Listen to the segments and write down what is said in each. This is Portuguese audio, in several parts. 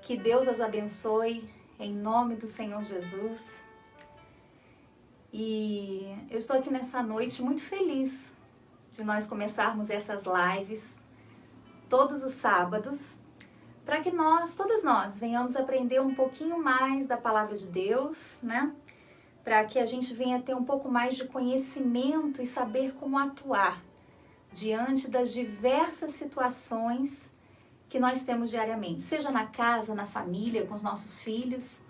Que Deus as abençoe em nome do Senhor Jesus. E eu estou aqui nessa noite muito feliz de nós começarmos essas lives todos os sábados, para que todas nós, venhamos aprender um pouquinho mais da palavra de Deus, né? Para que a gente venha ter um pouco mais de conhecimento e saber como atuar diante das diversas situações que nós temos diariamente, seja na casa, na família, com os nossos filhos.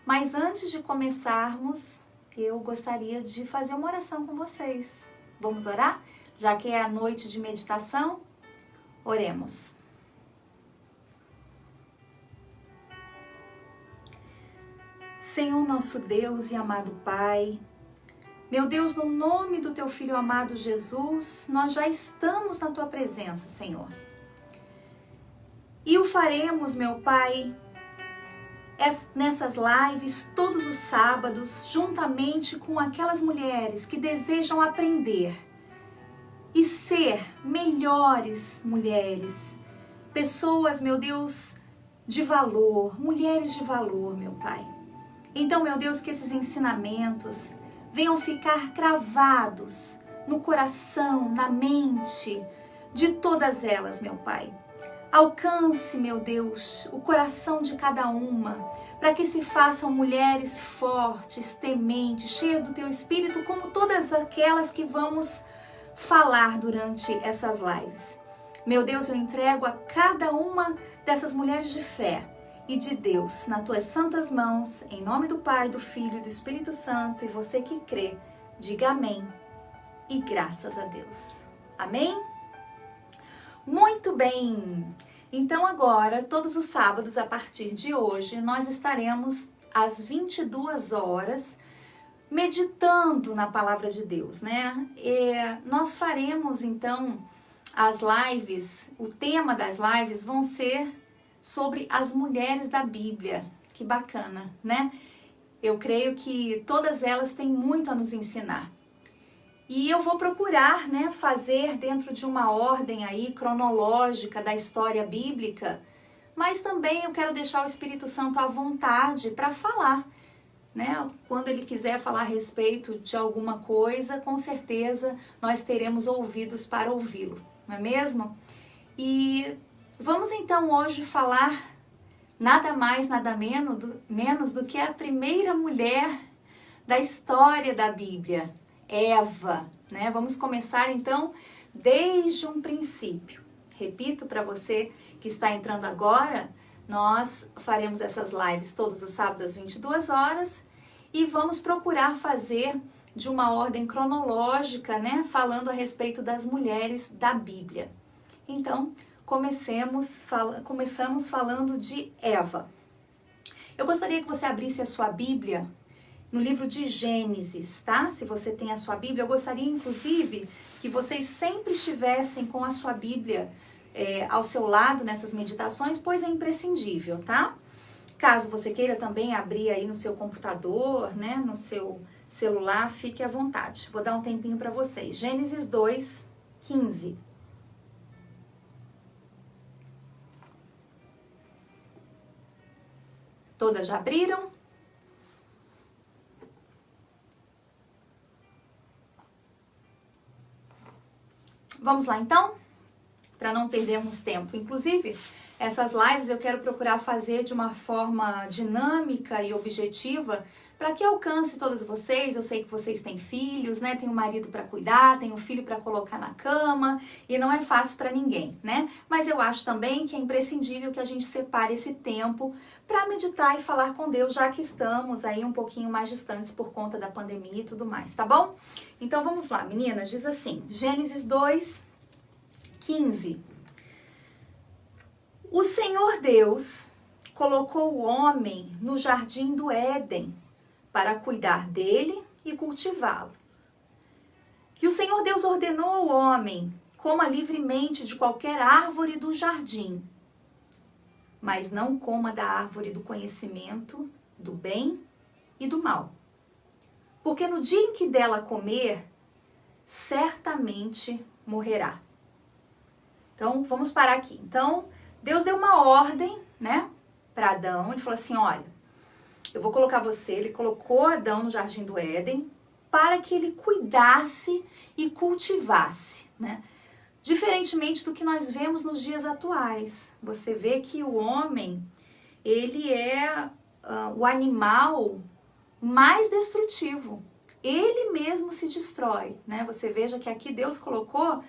Mas antes de começarmos, eu gostaria de fazer uma oração com vocês. Vamos orar? Já que é a noite de meditação, oremos. Senhor nosso Deus e amado Pai, meu Deus, no nome do Teu Filho amado Jesus, nós já estamos na Tua presença, Senhor. E o faremos, meu Pai, nessas lives todos os sábados, juntamente com aquelas mulheres que desejam aprender e ser melhores mulheres, pessoas, meu Deus, de valor, mulheres de valor, meu Pai. Então, meu Deus, que esses ensinamentos venham ficar cravados no coração, na mente de todas elas, meu Pai. Alcance, meu Deus, o coração de cada uma, para que se façam mulheres fortes, tementes, cheias do Teu Espírito, como todas aquelas que vamos falar durante essas lives. Meu Deus, eu entrego a cada uma dessas mulheres de fé e de Deus nas Tuas santas mãos, em nome do Pai, do Filho e do Espírito Santo, e você que crê, diga amém e graças a Deus. Amém? Muito bem! Então agora, todos os sábados, a partir de hoje, nós estaremos às 22 horas meditando na Palavra de Deus, né? Nós faremos, então, as lives, o tema das lives vão ser sobre as mulheres da Bíblia. Que bacana, né? Eu creio que todas elas têm muito a nos ensinar. E eu vou procurar, né, fazer dentro de uma ordem aí cronológica da história bíblica, mas também eu quero deixar o Espírito Santo à vontade para falar, né? Quando ele quiser falar a respeito de alguma coisa, com certeza nós teremos ouvidos para ouvi-lo, não é mesmo? E vamos então hoje falar nada mais, nada menos do que a primeira mulher da história da Bíblia, Eva, né? Vamos começar então desde um princípio. Repito para você que está entrando agora, nós faremos essas lives todos os sábados às 22 horas e vamos procurar fazer de uma ordem cronológica, né? Falando a respeito das mulheres da Bíblia. Então, começamos falando de Eva. Eu gostaria que você abrisse a sua Bíblia no livro de Gênesis, tá? Se você tem a sua Bíblia, eu gostaria, inclusive, que vocês sempre estivessem com a sua Bíblia ao seu lado nessas meditações, pois é imprescindível, tá? Caso você queira também abrir aí no seu computador, né, no seu celular, fique à vontade. Vou dar um tempinho para vocês. Gênesis 2, 15. Todas já abriram? Vamos lá então, para não perdermos tempo. Inclusive, essas lives eu quero procurar fazer de uma forma dinâmica e objetiva para que alcance todas vocês. Eu sei que vocês têm filhos, né? Tem um marido para cuidar, tem um filho para colocar na cama e não é fácil para ninguém, né? Mas eu acho também que é imprescindível que a gente separe esse tempo para meditar e falar com Deus, já que estamos aí um pouquinho mais distantes por conta da pandemia e tudo mais, tá bom? Então vamos lá, meninas, diz assim, Gênesis 2, 15. O Senhor Deus colocou o homem no jardim do Éden para cuidar dele e cultivá-lo. E o Senhor Deus ordenou ao homem: coma livremente de qualquer árvore do jardim, mas não coma da árvore do conhecimento do bem e do mal. Porque no dia em que dela comer, certamente morrerá. Então, vamos parar aqui. Então, Deus deu uma ordem, né? para Adão, ele falou assim, olha, eu vou colocar você, ele colocou Adão no Jardim do Éden para que ele cuidasse e cultivasse, né? Diferentemente do que nós vemos nos dias atuais. Você vê que o homem, ele é o animal mais destrutivo. Ele mesmo se destrói, né? Você veja que aqui Deus colocou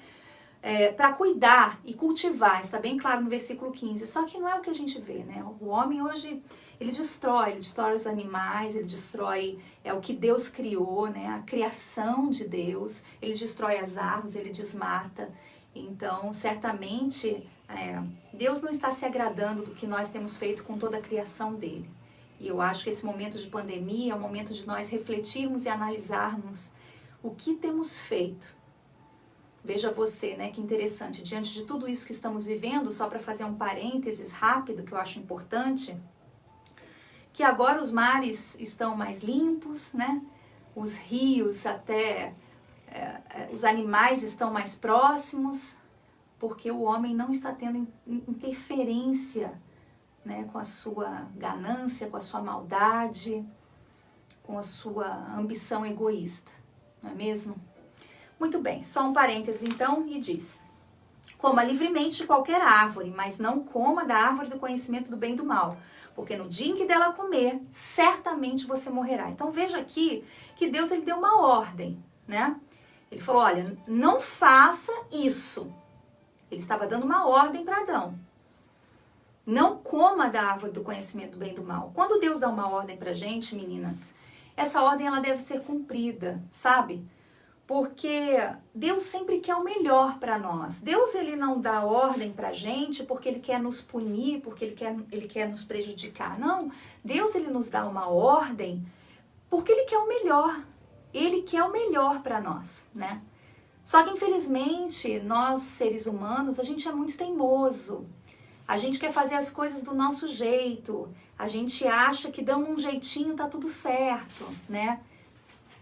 para cuidar e cultivar, está bem claro no versículo 15, só que não é o que a gente vê, né? O homem hoje, ele destrói os animais, ele destrói o que Deus criou, né? A criação de Deus, ele destrói as árvores, ele desmata. Então, certamente, Deus não está se agradando do que nós temos feito com toda a criação dele. E eu acho que esse momento de pandemia é o momento de nós refletirmos e analisarmos o que temos feito. Veja você, né, que interessante, diante de tudo isso que estamos vivendo, só para fazer um parênteses rápido, que eu acho importante, que agora os mares estão mais limpos, né, os rios até, os animais estão mais próximos, porque o homem não está tendo interferência, né, com a sua ganância, com a sua maldade, com a sua ambição egoísta, não é mesmo? Muito bem, só um parêntese então, e diz: coma livremente de qualquer árvore, mas não coma da árvore do conhecimento do bem e do mal, porque no dia em que dela comer, certamente você morrerá. Então veja aqui que Deus ele deu uma ordem, né? Ele falou, olha, não faça isso. Ele estava dando uma ordem para Adão. Não coma da árvore do conhecimento do bem e do mal. Quando Deus dá uma ordem pra gente, meninas, essa ordem ela deve ser cumprida, sabe? Porque Deus sempre quer o melhor para nós. Deus ele não dá ordem pra gente porque ele quer nos punir, porque ele quer nos prejudicar. Não, Deus ele nos dá uma ordem porque ele quer o melhor. Ele quer o melhor para nós, né? Só que infelizmente, nós seres humanos, a gente é muito teimoso. A gente quer fazer as coisas do nosso jeito. A gente acha que dando um jeitinho tá tudo certo, né?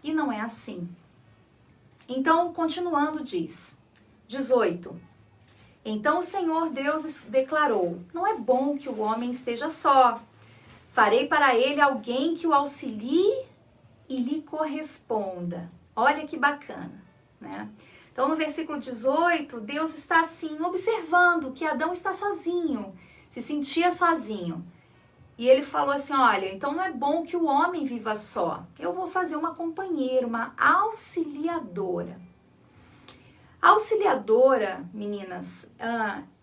E não é assim. Então, continuando, diz, 18. Então o Senhor Deus declarou, não é bom que o homem esteja só. Farei para ele alguém que o auxilie e lhe corresponda. Olha que bacana, né? Então, no versículo 18, Deus está assim, observando que Adão está sozinho, se sentia sozinho. E ele falou assim, olha, então não é bom que o homem viva só. Eu vou fazer uma companheira, uma auxiliadora. Auxiliadora, meninas,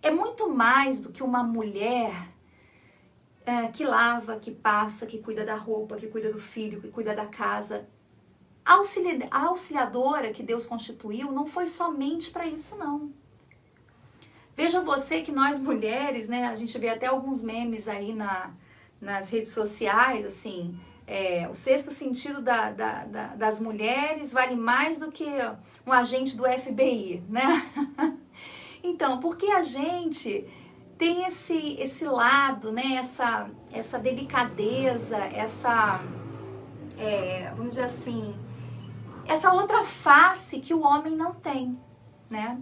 é muito mais do que uma mulher que lava, que passa, que cuida da roupa, que cuida do filho, que cuida da casa. A auxiliadora que Deus constituiu não foi somente para isso, não. Veja você que nós mulheres, né, a gente vê até alguns memes aí nas redes sociais, assim, o sexto sentido das mulheres vale mais do que um agente do FBI, né? Então, porque a gente tem esse lado, né, essa delicadeza, vamos dizer assim, essa outra face que o homem não tem, né?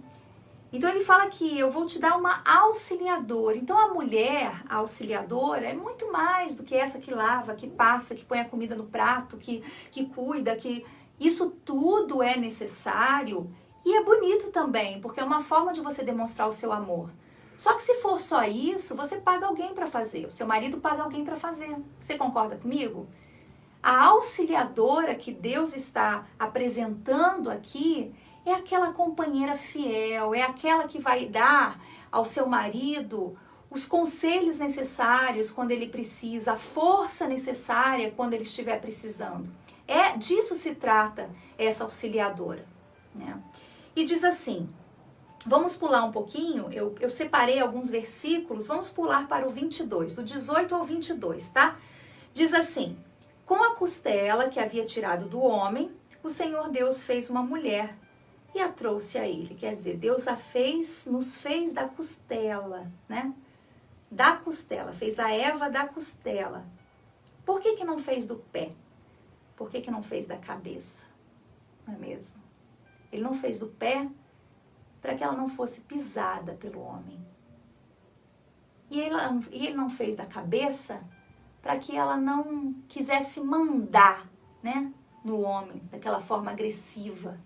Então ele fala que eu vou te dar uma auxiliadora. Então a mulher, a auxiliadora, é muito mais do que essa que lava, que passa, que põe a comida no prato, que cuida, que isso tudo é necessário e é bonito também, porque é uma forma de você demonstrar o seu amor. Só que se for só isso, você paga alguém para fazer, o seu marido paga alguém para fazer. Você concorda comigo? A auxiliadora que Deus está apresentando aqui é aquela companheira fiel, é aquela que vai dar ao seu marido os conselhos necessários quando ele precisa, a força necessária quando ele estiver precisando. Disso se trata essa auxiliadora, né? E diz assim, vamos pular um pouquinho, eu separei alguns versículos, vamos pular para o 22, do 18 ao 22, tá? Diz assim, com a costela que havia tirado do homem, o Senhor Deus fez uma mulher e a trouxe a ele. Quer dizer, Deus nos fez da costela, né? Da costela, fez a Eva da costela. Por que não fez do pé? Por que não fez da cabeça? Não é mesmo? Ele não fez do pé para que ela não fosse pisada pelo homem. E ele não fez da cabeça para que ela não quisesse mandar, né, no homem, daquela forma agressiva.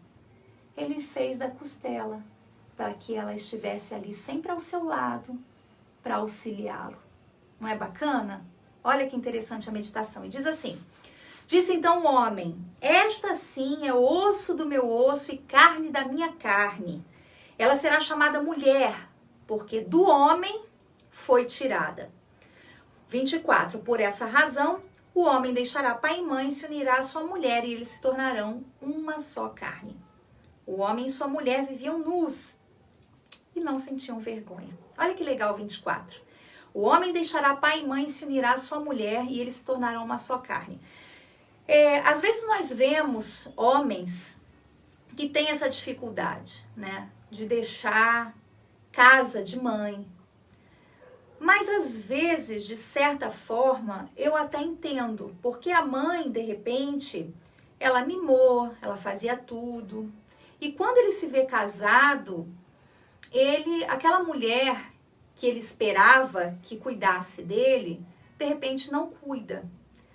Ele fez da costela para que ela estivesse ali sempre ao seu lado para auxiliá-lo. Não é bacana? Olha que interessante a meditação. E diz assim: disse então o homem: esta sim é osso do meu osso e carne da minha carne. Ela será chamada mulher, porque do homem foi tirada. 24. Por essa razão, o homem deixará pai e mãe, se unirá à sua mulher e eles se tornarão uma só carne. O homem e sua mulher viviam nus e não sentiam vergonha. Olha que legal, 24. O homem deixará pai e mãe, se unirá à sua mulher e eles se tornarão uma só carne. Às vezes nós vemos homens que têm essa dificuldade, né, de deixar casa de mãe. Mas às vezes, de certa forma, eu até entendo, porque a mãe, de repente, ela mimou, ela fazia tudo. E quando ele se vê casado, aquela mulher que ele esperava que cuidasse dele, de repente não cuida.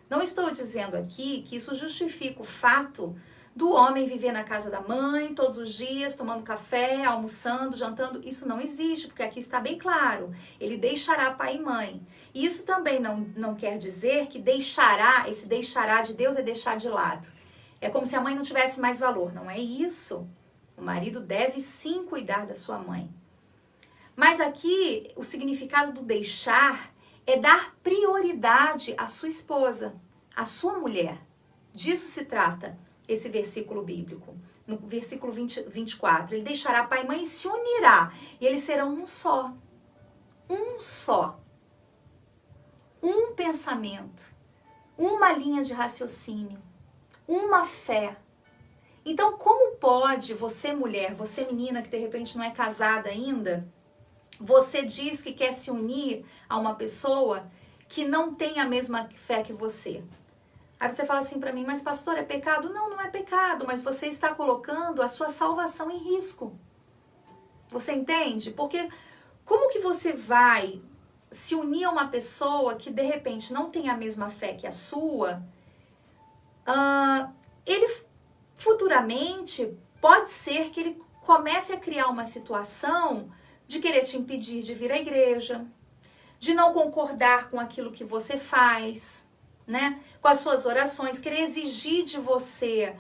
Não estou dizendo aqui que isso justifica o fato do homem viver na casa da mãe todos os dias, tomando café, almoçando, jantando. Isso não existe, porque aqui está bem claro. Ele deixará pai e mãe. E isso também não quer dizer que deixará, esse deixará de Deus é deixar de lado. É como se a mãe não tivesse mais valor. Não é isso. O marido deve sim cuidar da sua mãe. Mas aqui, o significado do deixar é dar prioridade à sua esposa, à sua mulher. Disso se trata esse versículo bíblico. No versículo 24, ele deixará pai e mãe e se unirá. E eles serão um só. Um só. Um pensamento. Uma linha de raciocínio. Uma fé. Então, como pode você, mulher, você menina que de repente não é casada ainda, você diz que quer se unir a uma pessoa que não tem a mesma fé que você? Aí você fala assim pra mim, mas pastor, é pecado? Não, não é pecado, mas você está colocando a sua salvação em risco. Você entende? Porque como que você vai se unir a uma pessoa que de repente não tem a mesma fé que a sua? Ele futuramente pode ser que ele comece a criar uma situação de querer te impedir de vir à igreja, de não concordar com aquilo que você faz, né? Com as suas orações, querer exigir de você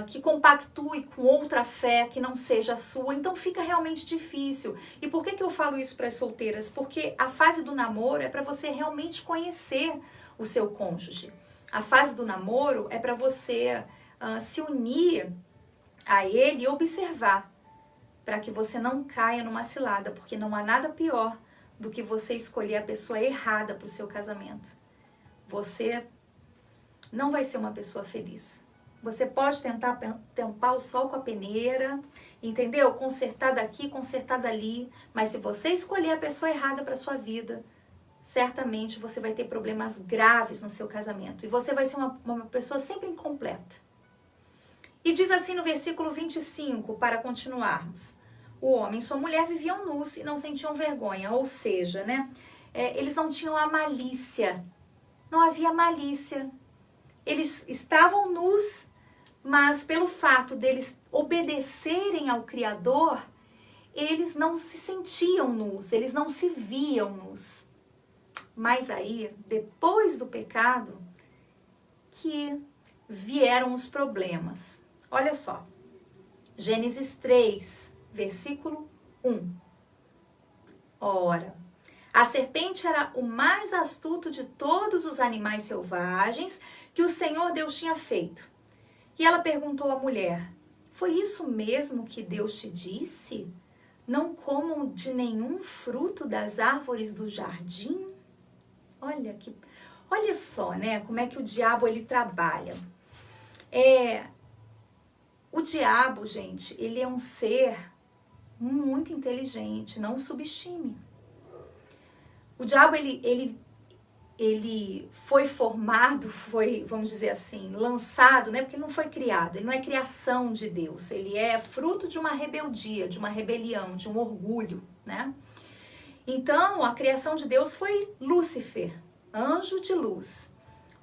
que compactue com outra fé que não seja a sua. Então fica realmente difícil. E por que eu falo isso para as solteiras? Porque a fase do namoro é para você realmente conhecer o seu cônjuge. A fase do namoro é para você se unir a ele e observar, para que você não caia numa cilada, porque não há nada pior do que você escolher a pessoa errada para o seu casamento. Você não vai ser uma pessoa feliz. Você pode tentar tampar o sol com a peneira, entendeu? Consertar daqui, consertar dali, mas se você escolher a pessoa errada para sua vida, certamente você vai ter problemas graves no seu casamento. E você vai ser uma pessoa sempre incompleta. E diz assim no versículo 25, para continuarmos: o homem e sua mulher viviam nus e não sentiam vergonha. Ou seja, né, eles não tinham a malícia. Não havia malícia. Eles estavam nus, mas pelo fato deles obedecerem ao Criador, eles não se sentiam nus, eles não se viam nus. Mas aí, depois do pecado, que vieram os problemas. Olha só, Gênesis 3, versículo 1. Ora, a serpente era o mais astuto de todos os animais selvagens que o Senhor Deus tinha feito. E ela perguntou à mulher: foi isso mesmo que Deus te disse? Não comam de nenhum fruto das árvores do jardim? Olha só, né, como é que o diabo ele trabalha. O diabo, gente, ele é um ser muito inteligente, não o subestime. O diabo, ele foi formado, vamos dizer assim, lançado, né? Porque ele não foi criado, ele não é criação de Deus, ele é fruto de uma rebeldia, de uma rebelião, de um orgulho, né? Então, a criação de Deus foi Lúcifer, anjo de luz.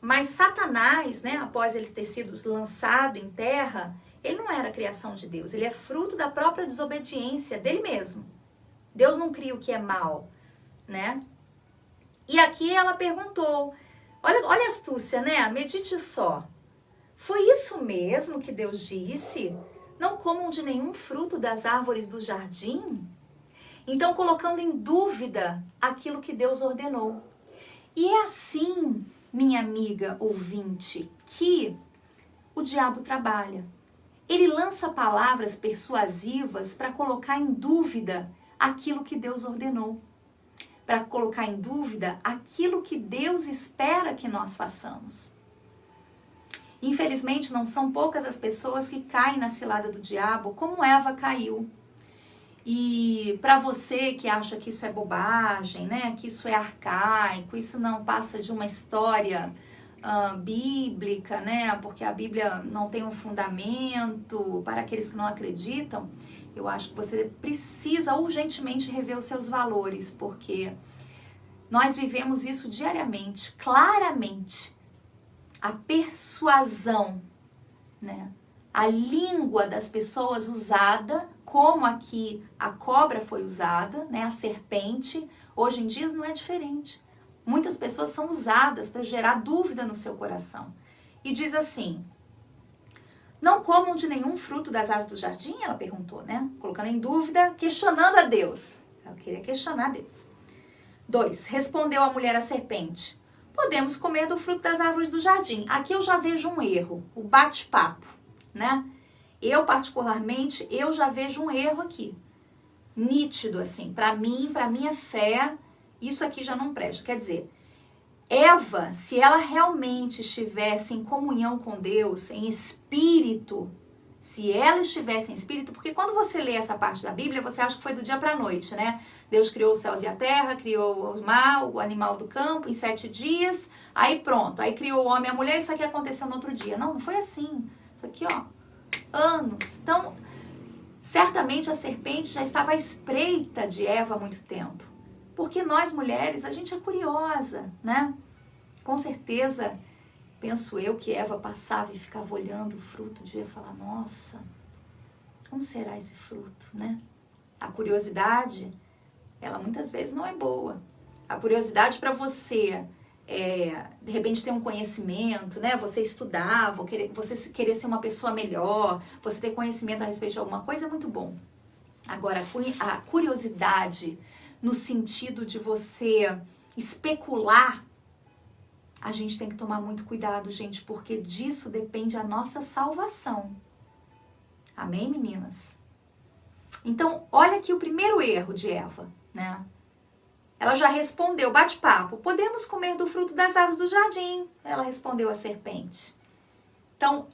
Mas Satanás, né, após ele ter sido lançado em terra, ele não era a criação de Deus, ele é fruto da própria desobediência dele mesmo. Deus não cria o que é mal, né? E aqui ela perguntou, olha a astúcia, né? Medite só. Foi isso mesmo que Deus disse? Não comam de nenhum fruto das árvores do jardim? Então, colocando em dúvida aquilo que Deus ordenou. E é assim, minha amiga ouvinte, que o diabo trabalha. Ele lança palavras persuasivas para colocar em dúvida aquilo que Deus ordenou. Para colocar em dúvida aquilo que Deus espera que nós façamos. Infelizmente, não são poucas as pessoas que caem na cilada do diabo, como Eva caiu. E para você que acha que isso é bobagem, né, que isso é arcaico, isso não passa de uma história bíblica, né, porque a Bíblia não tem um fundamento, para aqueles que não acreditam, eu acho que você precisa urgentemente rever os seus valores, porque nós vivemos isso diariamente, claramente. A persuasão, né? A língua das pessoas usada, como aqui a cobra foi usada, né? A serpente, hoje em dia não é diferente. Muitas pessoas são usadas para gerar dúvida no seu coração. E diz assim, não comam de nenhum fruto das árvores do jardim? Ela perguntou, né? Colocando em dúvida, questionando a Deus. Ela queria questionar a Deus. 2. Respondeu a mulher à serpente. Podemos comer do fruto das árvores do jardim. Aqui eu já vejo um erro, o bate-papo, né? Eu, particularmente, eu já vejo um erro aqui. Nítido, assim. Para mim, para minha fé, isso aqui já não presta. Quer dizer, Eva, se ela realmente estivesse em comunhão com Deus, em espírito, se ela estivesse em espírito, porque quando você lê essa parte da Bíblia, você acha que foi do dia para a noite, né? Deus criou os céus e a terra, criou o mar, o animal do campo em 7 dias, aí pronto, aí criou o homem e a mulher, isso aqui aconteceu no outro dia. Não, não foi assim. Isso aqui, ó, anos. Então, certamente a serpente já estava à espreita de Eva há muito tempo. Porque nós mulheres, a gente é curiosa, né? Com certeza, penso eu que Eva passava e ficava olhando o fruto, devia falar, nossa, como será esse fruto, né? A curiosidade, ela muitas vezes não é boa. A curiosidade para você, de repente, ter um conhecimento, né? Você estudar, você querer ser uma pessoa melhor, você ter conhecimento a respeito de alguma coisa é muito bom. Agora, a curiosidade no sentido de você especular, a gente tem que tomar muito cuidado, gente, porque disso depende a nossa salvação. Amém, meninas? Então, olha aqui o primeiro erro de Eva, né? Ela já respondeu, bate-papo, podemos comer do fruto das árvores do jardim. Ela respondeu à serpente. Então,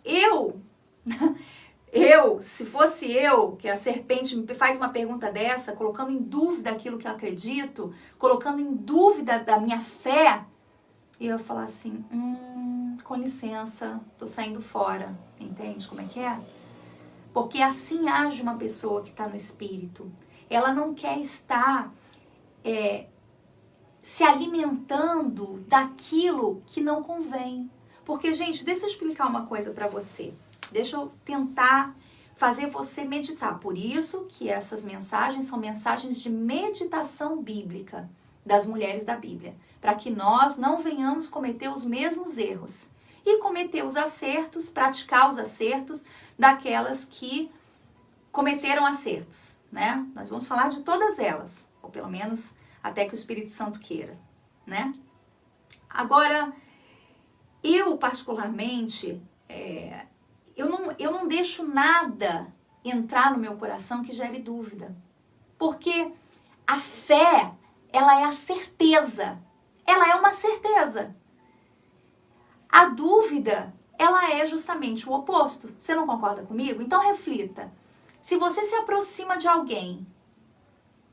se fosse eu, que a serpente me faz uma pergunta dessa, colocando em dúvida aquilo que eu acredito, colocando em dúvida da minha fé, eu ia falar assim, com licença, tô saindo fora. Entende como é que é? Porque assim age uma pessoa que está no espírito. Ela não quer estar se alimentando daquilo que não convém. Porque, gente, deixa eu explicar uma coisa para você. Deixa eu tentar fazer você meditar. Por isso que essas mensagens são mensagens de meditação bíblica das mulheres da Bíblia. Para que nós não venhamos cometer os mesmos erros. E cometer os acertos, praticar os acertos daquelas que cometeram acertos, né? Nós vamos falar de todas elas, ou pelo menos até que o Espírito Santo queira, né? Agora, eu particularmente, eu não deixo nada entrar no meu coração que gere dúvida. Porque a fé, ela é a certeza. Ela é uma certeza. A dúvida, ela é justamente o oposto. Você não concorda comigo? Então reflita. Se você se aproxima de alguém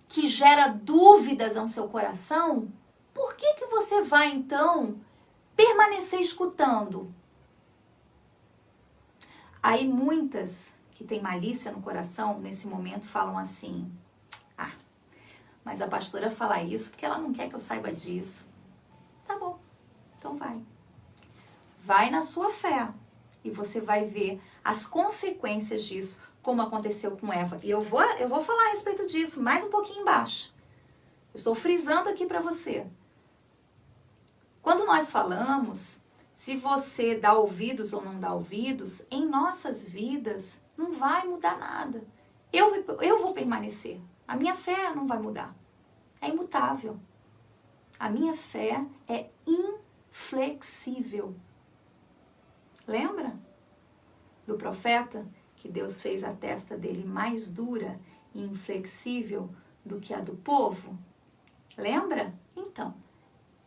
que gera dúvidas ao seu coração, por que você vai então permanecer escutando? Aí muitas que têm malícia no coração, nesse momento, falam assim, Mas a pastora fala isso porque ela não quer que eu saiba disso. Tá bom, então vai. Vai na sua fé e você vai ver as consequências disso, como aconteceu com Eva. E eu vou falar a respeito disso mais um pouquinho embaixo. Eu estou frisando aqui para você. Quando nós falamos, se você dá ouvidos ou não dá ouvidos, em nossas vidas não vai mudar nada. Eu vou permanecer. A minha fé não vai mudar. É imutável. A minha fé é inflexível. Lembra do profeta? Que Deus fez a testa dele mais dura e inflexível do que a do povo? Lembra? Então,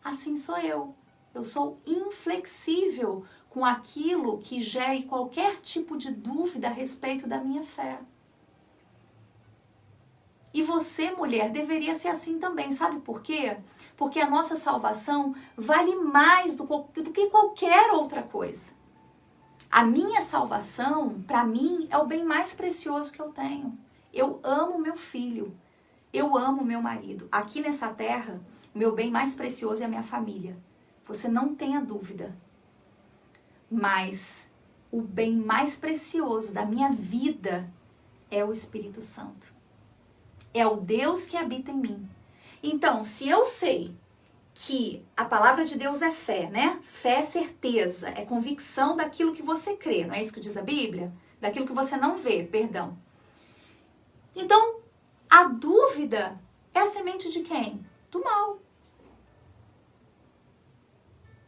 assim sou eu. Eu sou inflexível com aquilo que gere qualquer tipo de dúvida a respeito da minha fé. E você, mulher, deveria ser assim também. Sabe por quê? Porque a nossa salvação vale mais do que qualquer outra coisa. A minha salvação, para mim, é o bem mais precioso que eu tenho. Eu amo meu filho. Eu amo meu marido. Aqui nessa terra, o meu bem mais precioso é a minha família. Você não tenha dúvida. Mas o bem mais precioso da minha vida é o Espírito Santo. É o Deus que habita em mim. Então, se eu sei que a palavra de Deus é fé, né? Fé é certeza, é convicção daquilo que você crê. Não é isso que diz a Bíblia? Daquilo que você não vê, perdão. Então, a dúvida é a semente de quem? Do mal.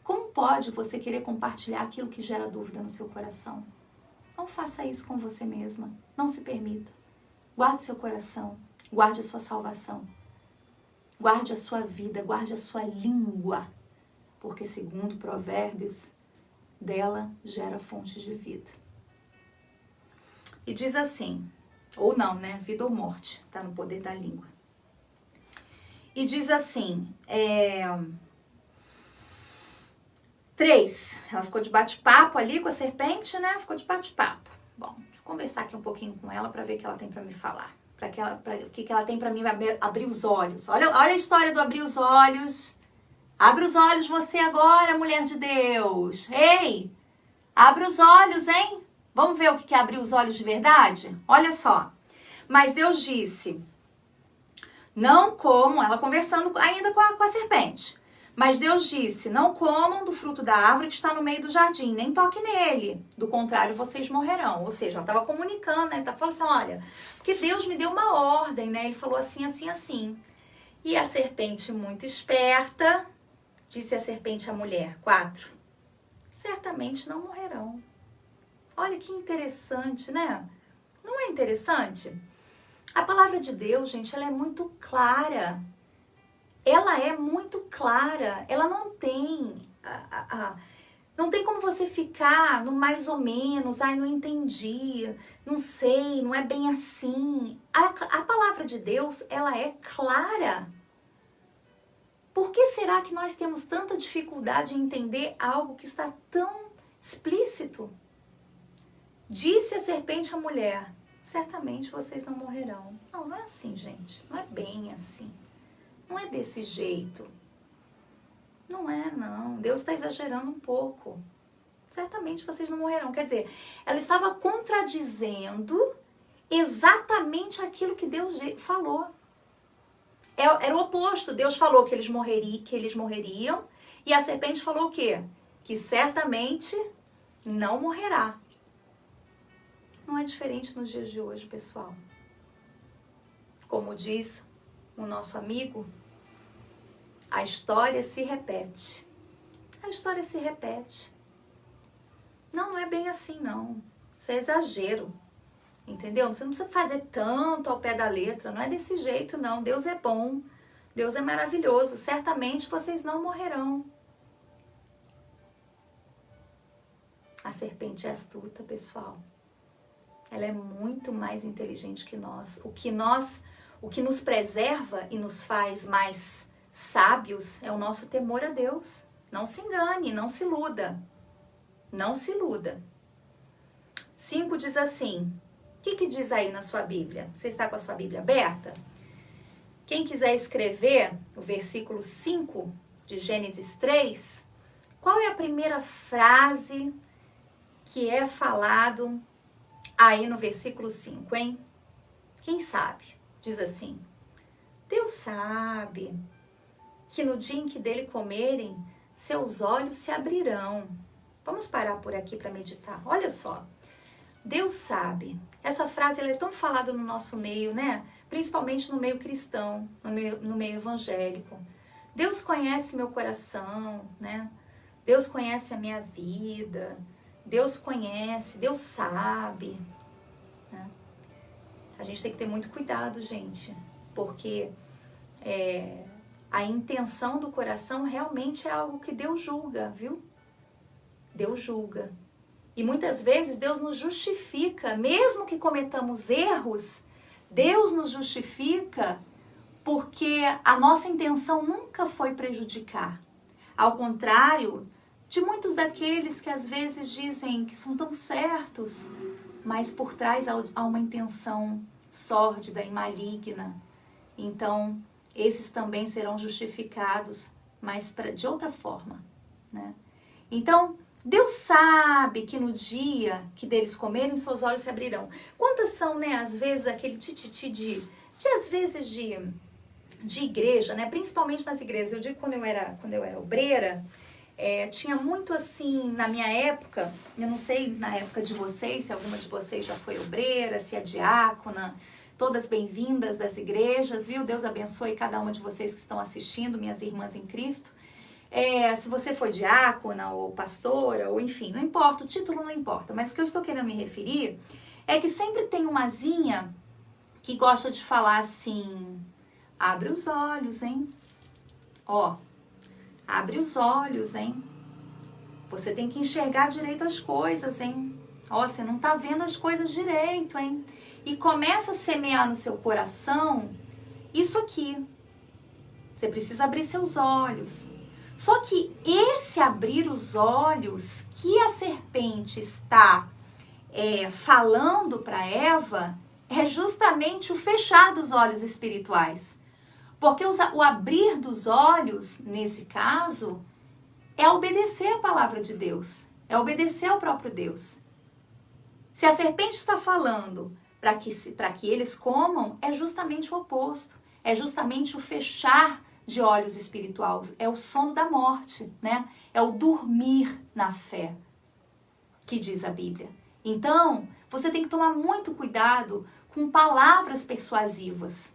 Como pode você querer compartilhar aquilo que gera dúvida no seu coração? Não faça isso com você mesma. Não se permita. Guarde seu coração. Guarde a sua salvação. Guarde a sua vida. Guarde a sua língua. Porque, segundo Provérbios, dela gera fonte de vida. E diz assim, ou não, né? Vida ou morte. Está no poder da língua. E diz assim, 3. Ela ficou de bate-papo ali com a serpente, né? Ficou de bate-papo. Bom, deixa eu conversar aqui um pouquinho com ela para ver o que ela tem para me falar. O que ela tem para mim abrir os olhos. Olha a história do abrir os olhos. Abre os olhos você agora, mulher de Deus. Ei, abre os olhos, hein? Vamos ver o que é abrir os olhos de verdade? Olha só. Mas Deus disse, não comam, ela conversando ainda com a serpente. Mas Deus disse, não comam do fruto da árvore que está no meio do jardim, nem toquem nele. Do contrário, vocês morrerão. Ou seja, ela estava comunicando, né? Tá falando assim, olha, porque Deus me deu uma ordem, né? Ele falou assim, assim, assim. E a serpente, muito esperta, disse a serpente à mulher, 4. Certamente não morrerão. Olha que interessante, né? Não é interessante? A palavra de Deus, gente, ela é muito clara. Ela é muito clara, ela não tem, não tem como você ficar no mais ou menos, não entendi, não sei, não é bem assim. A palavra de Deus, ela é clara. Por que será que nós temos tanta dificuldade em entender algo que está tão explícito? Disse a serpente à mulher, certamente vocês não morrerão. Não, não é assim, gente, não é bem assim. Não é desse jeito. Não é, não. Deus está exagerando um pouco. Certamente vocês não morrerão. Quer dizer, ela estava contradizendo exatamente aquilo que Deus falou. Era o oposto. Deus falou que eles morreriam. E a serpente falou o quê? Que certamente não morrerá. Não é diferente nos dias de hoje, pessoal. Como diz o nosso amigo, a história se repete. A história se repete. Não é bem assim, não. Isso é exagero. Entendeu? Você não precisa fazer tanto ao pé da letra. Não é desse jeito, não. Deus é bom. Deus é maravilhoso. Certamente vocês não morrerão. A serpente é astuta, pessoal. Ela é muito mais inteligente que nós. O que nos preserva e nos faz mais sábios é o nosso temor a Deus. Não se engane, não se iluda. Não se iluda. 5 diz assim, o que diz aí na sua Bíblia? Você está com a sua Bíblia aberta? O Quem quiser escrever o versículo 5 de Gênesis 3, qual é a primeira frase que é falado aí no versículo 5, hein? Quem sabe? Diz assim: Deus sabe que no dia em que dele comerem, seus olhos se abrirão. Vamos parar por aqui para meditar. Olha só. Deus sabe. Essa frase ela é tão falada no nosso meio, né? Principalmente no meio cristão, no meio evangélico. Deus conhece meu coração, né? Deus conhece a minha vida. Deus conhece, Deus sabe. Né? A gente tem que ter muito cuidado, gente. Porque a intenção do coração realmente é algo que Deus julga, viu? Deus julga. E muitas vezes Deus nos justifica, mesmo que cometamos erros, Deus nos justifica porque a nossa intenção nunca foi prejudicar. Ao contrário de muitos daqueles que às vezes dizem que são tão certos, mas por trás há uma intenção sórdida e maligna. Então, esses também serão justificados, mas de outra forma, né? Então, Deus sabe que no dia que deles comerem, seus olhos se abrirão. Quantas são, né, às vezes, aquele tititi às vezes de igreja, né? Principalmente nas igrejas. Eu digo quando eu era obreira, tinha muito assim, na minha época, eu não sei na época de vocês, se alguma de vocês já foi obreira, se é diácona, todas bem-vindas das igrejas, viu? Deus abençoe cada uma de vocês que estão assistindo, minhas irmãs em Cristo. Se você for diácona ou pastora, ou enfim, não importa, o título não importa, mas o que eu estou querendo me referir é que sempre tem umazinha que gosta de falar assim: abre os olhos, hein? Ó, abre os olhos, hein? Você tem que enxergar direito as coisas, hein? Ó, você não tá vendo as coisas direito, hein? E começa a semear no seu coração isso aqui. Você precisa abrir seus olhos. Só que esse abrir os olhos que a serpente está falando para Eva é justamente o fechar dos olhos espirituais. Porque o abrir dos olhos, nesse caso, é obedecer a palavra de Deus. É obedecer ao próprio Deus. Se a serpente está falando para que eles comam, é justamente o oposto. É justamente o fechar de olhos espirituais. É o sono da morte, né? É o dormir na fé, que diz a Bíblia. Então, você tem que tomar muito cuidado com palavras persuasivas.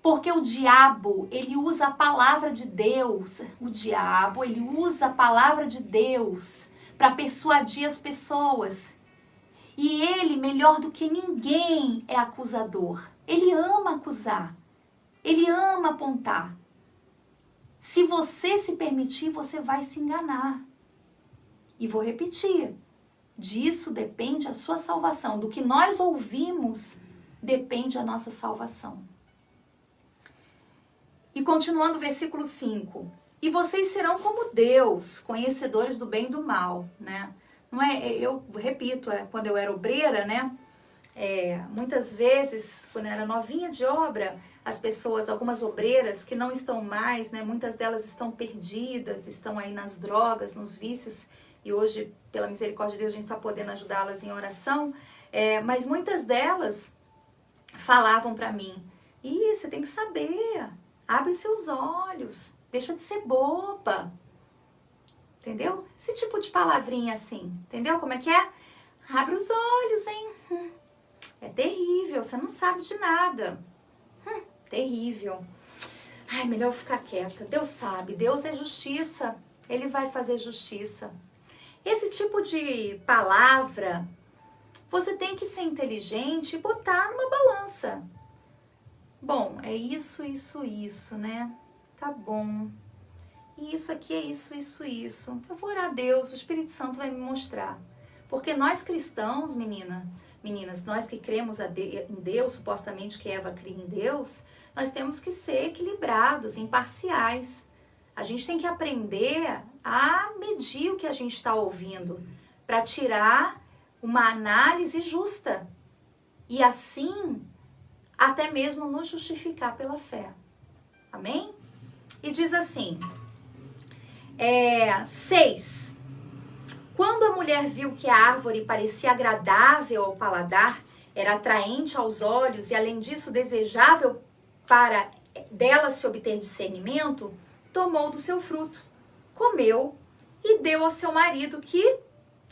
Porque o diabo, ele usa a palavra de Deus. O diabo, ele usa a palavra de Deus para persuadir as pessoas. E ele, melhor do que ninguém, é acusador. Ele ama acusar. Ele ama apontar. Se você se permitir, você vai se enganar. E vou repetir. Disso depende a sua salvação. Do que nós ouvimos, depende a nossa salvação. E continuando o versículo 5. E vocês serão como Deus, conhecedores do bem e do mal, né? Não é, eu repito, quando eu era obreira, né? Muitas vezes, quando eu era novinha de obra, as pessoas, algumas obreiras que não estão mais, né? Muitas delas estão perdidas, estão aí nas drogas, nos vícios. E hoje, pela misericórdia de Deus, a gente está podendo ajudá-las em oração. Mas muitas delas falavam para mim: você tem que saber, abre os seus olhos, deixa de ser boba. Entendeu? Esse tipo de palavrinha assim, entendeu como é que é? Abre os olhos, hein? É terrível, você não sabe de nada. Terrível. Ai, melhor ficar quieta. Deus sabe, Deus é justiça, Ele vai fazer justiça. Esse tipo de palavra, você tem que ser inteligente e botar numa balança. Bom, é isso, né? Tá bom. E isso aqui é isso. Eu vou orar a Deus, o Espírito Santo vai me mostrar. Porque nós cristãos, meninas, nós que cremos em Deus, supostamente que Eva cria em Deus, nós temos que ser equilibrados, imparciais. A gente tem que aprender a medir o que a gente está ouvindo, para tirar uma análise justa. E assim, até mesmo nos justificar pela fé. Amém? E diz assim, 6. Quando a mulher viu que a árvore parecia agradável ao paladar, era atraente aos olhos e, além disso, desejável para dela se obter discernimento, tomou do seu fruto, comeu e deu ao seu marido, que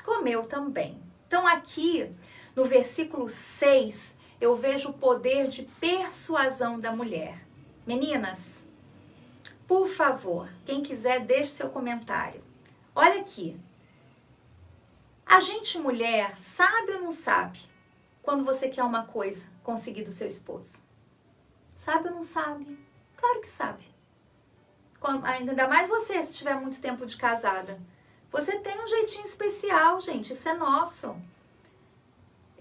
comeu também. Então aqui, no versículo 6, eu vejo o poder de persuasão da mulher. Meninas, por favor, quem quiser, deixe seu comentário. Olha aqui. A gente, mulher, sabe ou não sabe quando você quer uma coisa conseguir do seu esposo? Sabe ou não sabe? Claro que sabe. Ainda mais você, se tiver muito tempo de casada. Você tem um jeitinho especial, gente. Isso é nosso.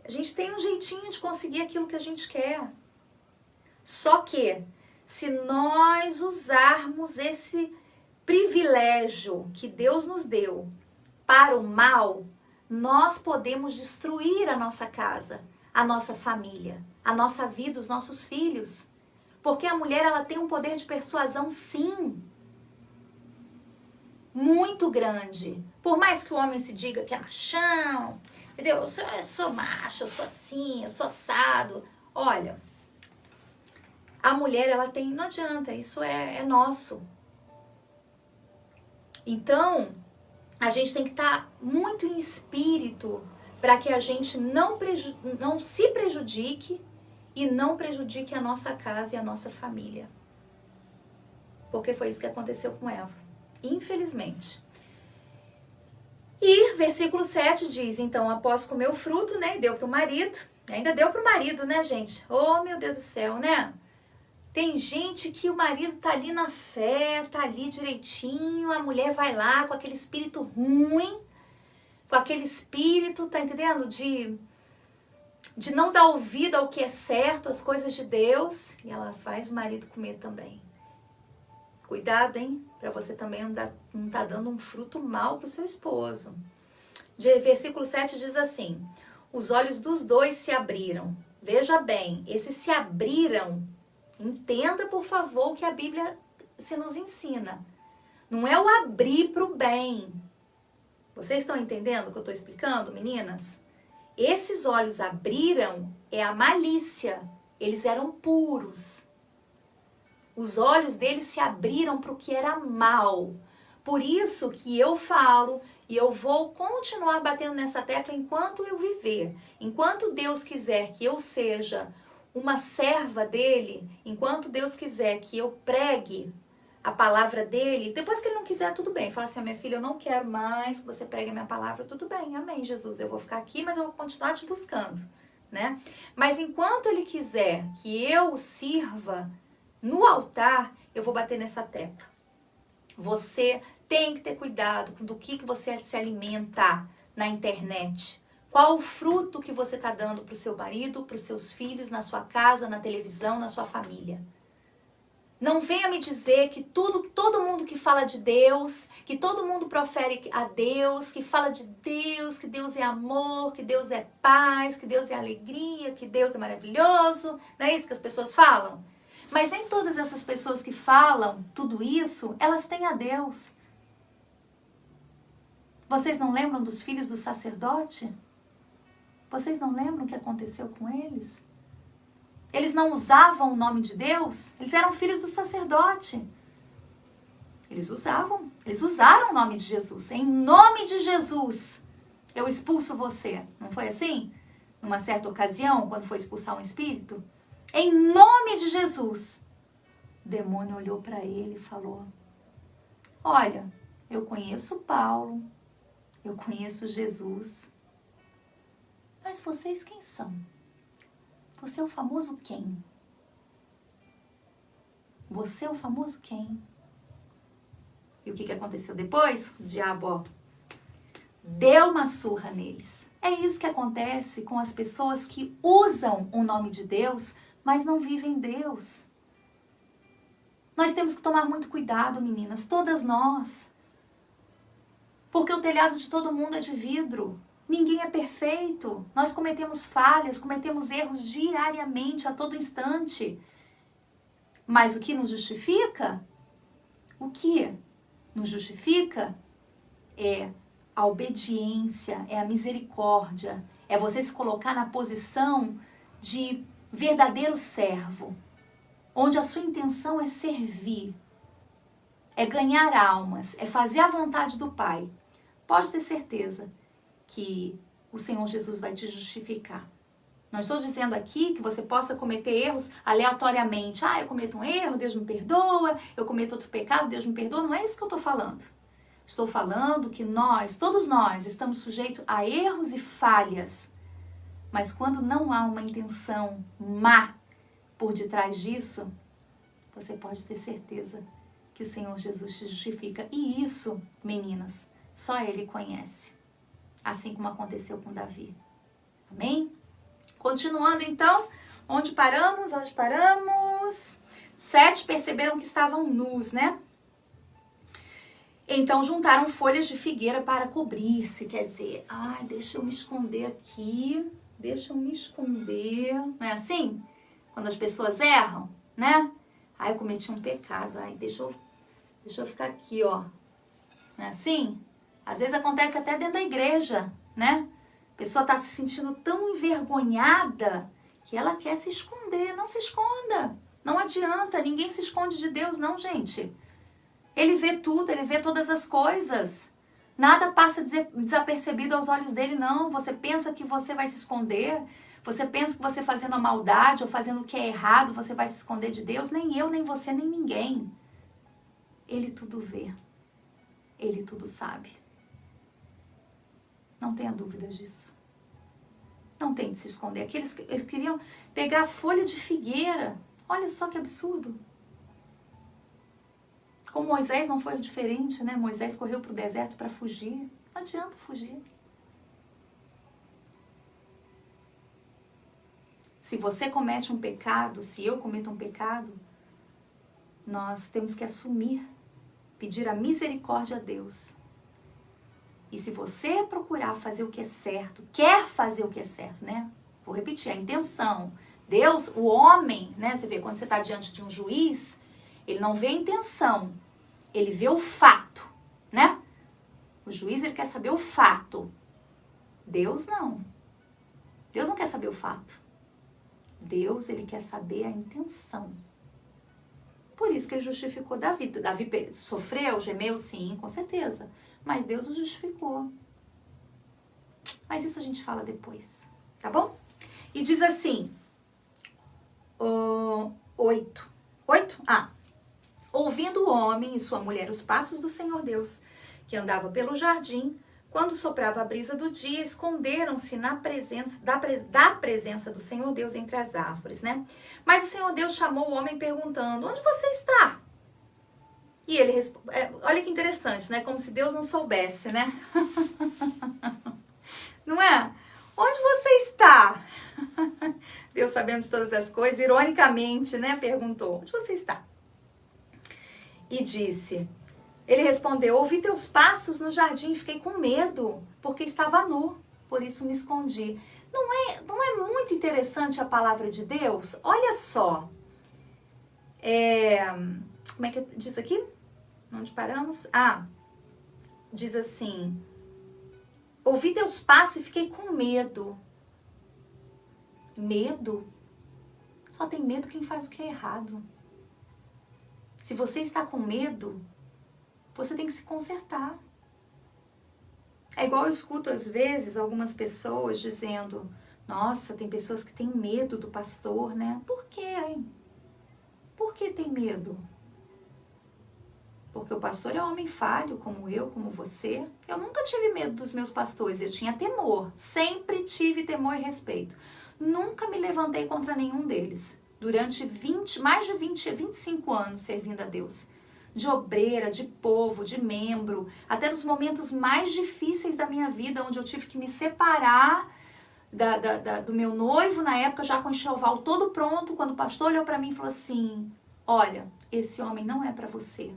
A gente tem um jeitinho de conseguir aquilo que a gente quer. Só que, se nós usarmos esse privilégio que Deus nos deu para o mal, nós podemos destruir a nossa casa, a nossa família, a nossa vida, os nossos filhos. Porque a mulher, ela tem um poder de persuasão, sim, muito grande. Por mais que o homem se diga que é machão, entendeu? Eu sou macho, eu sou assim, eu sou assado. Olha, a mulher, ela tem, não adianta, isso é nosso. Então, a gente tem que estar muito em espírito para que a gente não se prejudique e não prejudique a nossa casa e a nossa família. Porque foi isso que aconteceu com Eva, infelizmente. E versículo 7 diz, então, após comer o fruto, né, deu para o marido, ainda deu para o marido, né, gente? Oh, meu Deus do céu, né? Tem gente que o marido tá ali na fé, tá ali direitinho, a mulher vai lá com aquele espírito ruim, com aquele espírito, tá entendendo? De não dar ouvido ao que é certo, às coisas de Deus, e ela faz o marido comer também. Cuidado, hein? Para você também não tá dando um fruto mal pro seu esposo. Versículo 7 diz assim, os olhos dos dois se abriram. Veja bem, esses se abriram. Entenda, por favor, o que a Bíblia se nos ensina. Não é o abrir para o bem. Vocês estão entendendo o que eu estou explicando, meninas? Esses olhos abriram é a malícia. Eles eram puros. Os olhos deles se abriram para o que era mal. Por isso que eu falo e eu vou continuar batendo nessa tecla enquanto eu viver. Enquanto Deus quiser que eu seja uma serva dele, enquanto Deus quiser que eu pregue a palavra dele, depois que ele não quiser, tudo bem. Fala assim, minha filha, eu não quero mais que você pregue a minha palavra, tudo bem, amém, Jesus, eu vou ficar aqui, mas eu vou continuar te buscando, né? Mas enquanto ele quiser que eu o sirva no altar, eu vou bater nessa tecla. Você tem que ter cuidado do que você se alimenta na internet. Qual o fruto que você está dando para o seu marido, para os seus filhos, na sua casa, na televisão, na sua família? Não venha me dizer que todo mundo que fala de Deus, que todo mundo profere a Deus, que fala de Deus, que Deus é amor, que Deus é paz, que Deus é alegria, que Deus é maravilhoso. Não é isso que as pessoas falam? Mas nem todas essas pessoas que falam tudo isso, elas têm a Deus. Vocês não lembram dos filhos do sacerdote? Vocês não lembram o que aconteceu com eles? Eles não usavam o nome de Deus? Eles eram filhos do sacerdote. Eles usaram o nome de Jesus. Em nome de Jesus, eu expulso você. Não foi assim? Numa certa ocasião, quando foi expulsar um espírito? Em nome de Jesus. O demônio olhou para ele e falou, olha, eu conheço Paulo, eu conheço Jesus, mas vocês quem são? Você é o famoso quem? Você é o famoso quem? E o que aconteceu depois? O diabo, deu uma surra neles. É isso que acontece com as pessoas que usam o nome de Deus, mas não vivem Deus. Nós temos que tomar muito cuidado, meninas, todas nós. Porque o telhado de todo mundo é de vidro. Ninguém é perfeito. Nós cometemos falhas, cometemos erros diariamente, a todo instante. Mas o que nos justifica? O que nos justifica é a obediência, é a misericórdia, é você se colocar na posição de verdadeiro servo, onde a sua intenção é servir, é ganhar almas, é fazer a vontade do Pai. Pode ter certeza que o Senhor Jesus vai te justificar. Não estou dizendo aqui que você possa cometer erros aleatoriamente. Eu cometo um erro, Deus me perdoa. Eu cometo outro pecado, Deus me perdoa. Não é isso que eu estou falando. Estou falando que nós, todos nós, estamos sujeitos a erros e falhas. Mas quando não há uma intenção má por detrás disso, você pode ter certeza que o Senhor Jesus te justifica. E isso, meninas, só Ele conhece. Assim como aconteceu com Davi. Amém? Continuando então, onde paramos? 7 perceberam que estavam nus, né? Então juntaram folhas de figueira para cobrir-se. Quer dizer, deixa eu me esconder aqui, deixa eu me esconder. Não é assim? Quando as pessoas erram, né? Eu cometi um pecado, deixa eu ficar aqui, ó. Não é assim? Às vezes acontece até dentro da igreja, né? A pessoa está se sentindo tão envergonhada que ela quer se esconder. Não se esconda. Não adianta. Ninguém se esconde de Deus, não, gente. Ele vê tudo, ele vê todas as coisas. Nada passa desapercebido aos olhos dele, não. Você pensa que você vai se esconder. Você pensa que você fazendo a maldade ou fazendo o que é errado, você vai se esconder de Deus. Nem eu, nem você, nem ninguém. Ele tudo vê. Ele tudo sabe. Não tenha dúvidas disso. Não tente se esconder. Eles queriam pegar a folha de figueira. Olha só que absurdo. Com Moisés não foi diferente, né? Moisés correu para o deserto para fugir. Não adianta fugir. Se você comete um pecado, se eu cometo um pecado, nós temos que assumir, pedir a misericórdia a Deus. E se você procurar fazer o que é certo, quer fazer o que é certo, né? Vou repetir, a intenção. Deus, o homem, né? Você vê, quando você está diante de um juiz, ele não vê a intenção, ele vê o fato, né? O juiz, ele quer saber o fato. Deus, não. Deus não quer saber o fato. Deus, ele quer saber a intenção. Por isso que ele justificou Davi. Davi sofreu, gemeu, sim, com certeza. Mas Deus o justificou. Mas isso a gente fala depois, tá bom? E diz assim, 8. Ouvindo o homem e sua mulher os passos do Senhor Deus, que andava pelo jardim, quando soprava a brisa do dia, esconderam-se da presença do Senhor Deus entre as árvores, né? Mas o Senhor Deus chamou o homem perguntando, onde você está? E ele responde, olha que interessante, né? Como se Deus não soubesse, né? Não é? Onde você está? Deus, sabendo de todas as coisas, ironicamente, né? Perguntou, onde você está? E disse, ele respondeu, ouvi teus passos no jardim e fiquei com medo, porque estava nu, por isso me escondi. Não é muito interessante a palavra de Deus? Olha só. Como é que diz aqui? Onde paramos? Diz assim, ouvi teus passos e fiquei com medo. Medo? Só tem medo quem faz o que é errado. Se você está com medo, você tem que se consertar. É igual eu escuto às vezes algumas pessoas dizendo, nossa, tem pessoas que têm medo do pastor, né? Por quê, hein? Por que tem medo? Porque o pastor é um homem falho, como eu, como você. Eu nunca tive medo dos meus pastores, eu tinha temor. Sempre tive temor e respeito. Nunca me levantei contra nenhum deles. Durante mais de 25 anos servindo a Deus. De obreira, de povo, de membro. Até nos momentos mais difíceis da minha vida, onde eu tive que me separar do meu noivo, na época já com o enxoval todo pronto, quando o pastor olhou para mim e falou assim, olha, esse homem não é para você.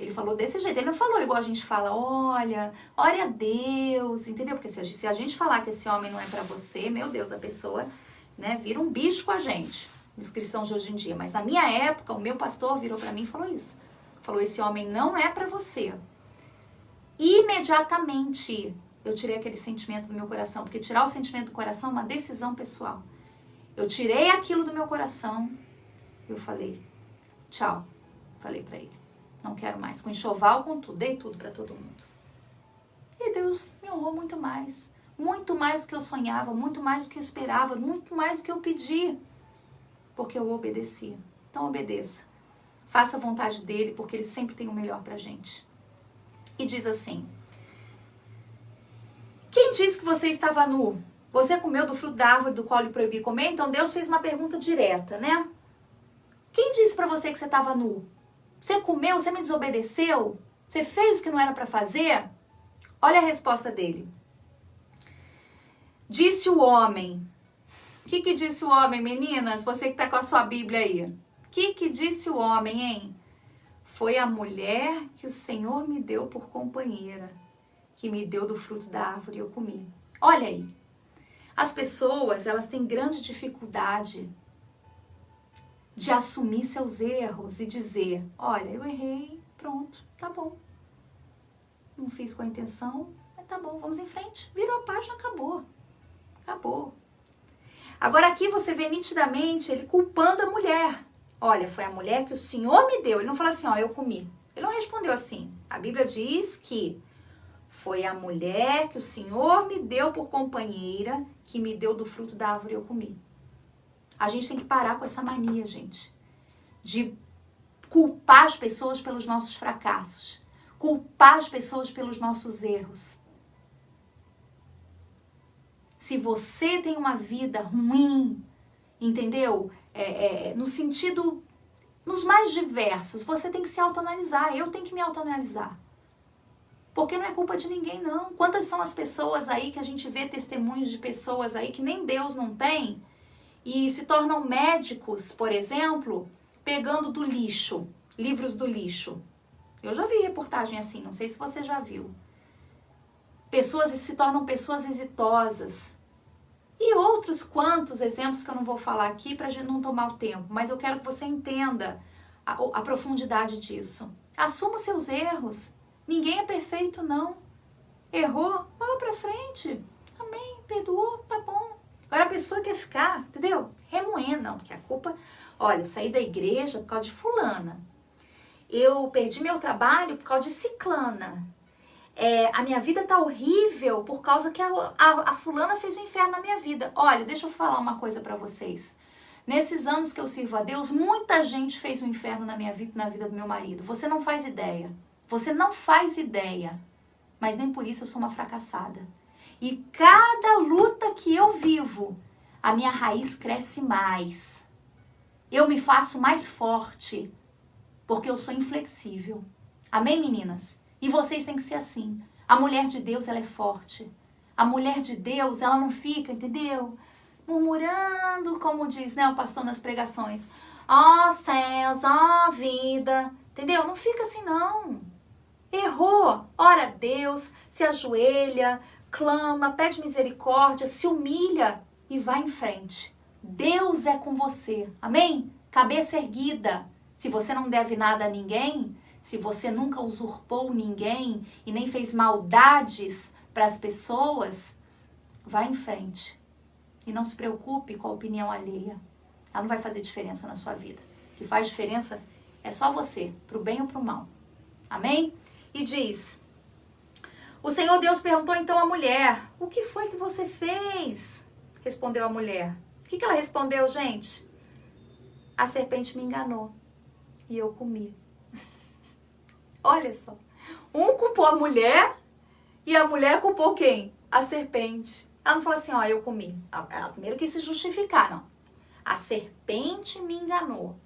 Ele falou desse jeito, ele não falou igual a gente fala, olha, ore a Deus, entendeu? Porque se a gente falar que esse homem não é pra você, meu Deus, a pessoa, né, vira um bicho com a gente, os cristãos de hoje em dia. Mas na minha época, o meu pastor virou pra mim e falou isso. Falou, esse homem não é pra você. Imediatamente, eu tirei aquele sentimento do meu coração, porque tirar o sentimento do coração é uma decisão pessoal. Eu tirei aquilo do meu coração, eu falei, tchau, falei pra ele. Não quero mais. Com enxoval, com tudo. Dei tudo para todo mundo. E Deus me honrou muito mais. Muito mais do que eu sonhava, muito mais do que eu esperava, muito mais do que eu pedi. Porque eu obedeci. Então obedeça. Faça a vontade dele, porque ele sempre tem o melhor pra gente. E diz assim: quem disse que você estava nu? Você comeu do fruto da árvore do qual lhe proibi comer? Então Deus fez uma pergunta direta, né? Quem disse pra você que você estava nu? Você comeu? Você me desobedeceu? Você fez o que não era para fazer? Olha a resposta dele. Disse o homem. O que disse o homem, meninas? Você que tá com a sua Bíblia aí. O que disse o homem, hein? Foi a mulher que o Senhor me deu por companheira, que me deu do fruto da árvore e eu comi. Olha aí. As pessoas, elas têm grande dificuldade de assumir seus erros e dizer, olha, eu errei, pronto, tá bom. Não fiz com a intenção, mas tá bom, vamos em frente. Virou a página, acabou. Acabou. Agora aqui você vê nitidamente ele culpando a mulher. Olha, foi a mulher que o Senhor me deu. Ele não falou assim, ó, eu comi. Ele não respondeu assim. A Bíblia diz que foi a mulher que o Senhor me deu por companheira, que me deu do fruto da árvore e eu comi. A gente tem que parar com essa mania, gente, de culpar as pessoas pelos nossos fracassos, culpar as pessoas pelos nossos erros. Se você tem uma vida ruim, entendeu? No sentido, nos mais diversos, você tem que se autoanalisar, eu tenho que me autoanalisar. Porque não é culpa de ninguém, não. Quantas são as pessoas aí que a gente vê testemunhos de pessoas aí que nem Deus não tem, e se tornam médicos, por exemplo, pegando do lixo, livros do lixo. Eu já vi reportagem assim, não sei se você já viu. Pessoas se tornam pessoas exitosas. E outros quantos exemplos que eu não vou falar aqui para a gente não tomar o tempo, mas eu quero que você entenda a profundidade disso. Assuma os seus erros. Ninguém é perfeito, não. Errou? Bola pra frente. Amém, perdoou, tá bom. Agora a pessoa quer ficar, entendeu? Remoendo, não, porque a culpa... Olha, eu saí da igreja por causa de fulana. Eu perdi meu trabalho por causa de ciclana. A minha vida tá horrível por causa que a fulana fez o inferno na minha vida. Olha, deixa eu falar uma coisa pra vocês. Nesses anos que eu sirvo a Deus, muita gente fez o inferno na minha vida e na vida do meu marido. Você não faz ideia. Você não faz ideia. Mas nem por isso eu sou uma fracassada. E cada luta que eu vivo, a minha raiz cresce mais. Eu me faço mais forte, porque eu sou inflexível. Amém, meninas? E vocês têm que ser assim. A mulher de Deus, ela é forte. A mulher de Deus, ela não fica, entendeu? Murmurando, como diz, né, o pastor nas pregações. Ó céus, ó vida. Entendeu? Não fica assim, não. Errou, ora a Deus, se ajoelha, clama, pede misericórdia, se humilha e vai em frente. Deus é com você, amém? Cabeça erguida. Se você não deve nada a ninguém, se você nunca usurpou ninguém e nem fez maldades para as pessoas, vai em frente. E não se preocupe com a opinião alheia. Ela não vai fazer diferença na sua vida. O que faz diferença é só você, para o bem ou para o mal. Amém? E diz, o Senhor Deus perguntou então à mulher, o que foi que você fez? Respondeu a mulher. O que ela respondeu, gente? A serpente me enganou e eu comi. Olha só, um culpou a mulher e a mulher culpou quem? A serpente. Ela não falou assim, ó, eu comi. Ela primeiro quis se justificar, não. A serpente me enganou.